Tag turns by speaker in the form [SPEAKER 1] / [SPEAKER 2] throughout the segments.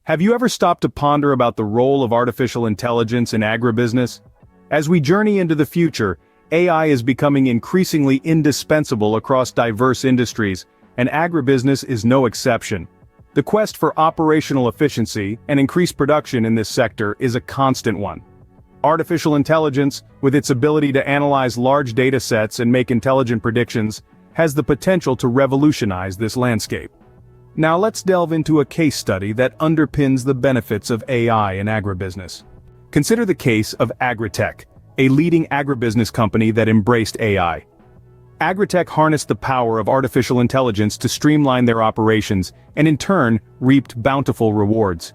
[SPEAKER 1] Have you ever stopped to ponder about the role of artificial intelligence in agribusiness? As we journey into the future, AI is becoming increasingly indispensable across diverse industries, and agribusiness is no exception. The quest for operational efficiency and increased production in this sector is a constant one. Artificial intelligence, with its ability to analyze large data sets and make intelligent predictions, has the potential to revolutionize this landscape. Now let's delve into a case study that underpins the benefits of AI in agribusiness. Consider the case of Agritech, a leading agribusiness company that embraced AI. Agritech harnessed the power of artificial intelligence to streamline their operations and in turn reaped bountiful rewards.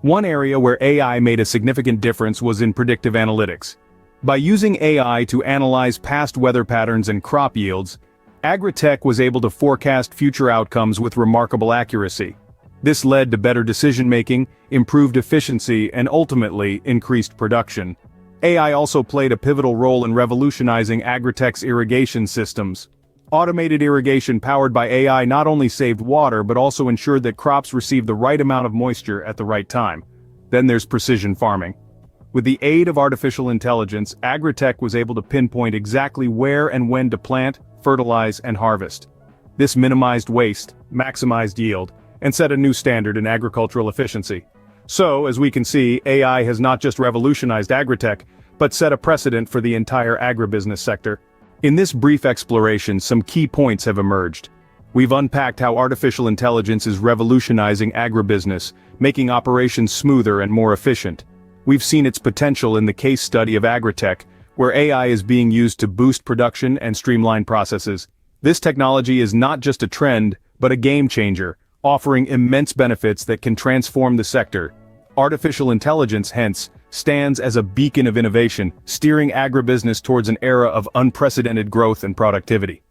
[SPEAKER 1] One area where AI made a significant difference was in predictive analytics. By using AI to analyze past weather patterns and crop yields, Agritech was able to forecast future outcomes with remarkable accuracy. This led to better decision-making, improved efficiency, and ultimately increased production. AI also played a pivotal role in revolutionizing Agritech's irrigation systems. Automated irrigation powered by AI not only saved water but also ensured that crops received the right amount of moisture at the right time. Then there's precision farming. With the aid of artificial intelligence, Agritech was able to pinpoint exactly where and when to plant, fertilize, and harvest. This minimized waste, maximized yield, and set a new standard in agricultural efficiency. So, as we can see, AI has not just revolutionized Agritech, but set a precedent for the entire agribusiness sector. In this brief exploration, some key points have emerged. We've unpacked how artificial intelligence is revolutionizing agribusiness, making operations smoother and more efficient. We've seen its potential in the case study of Agritech, where AI is being used to boost production and streamline processes. This technology is not just a trend, but a game changer, offering immense benefits that can transform the sector. Artificial intelligence, hence, stands as a beacon of innovation, steering agribusiness towards an era of unprecedented growth and productivity.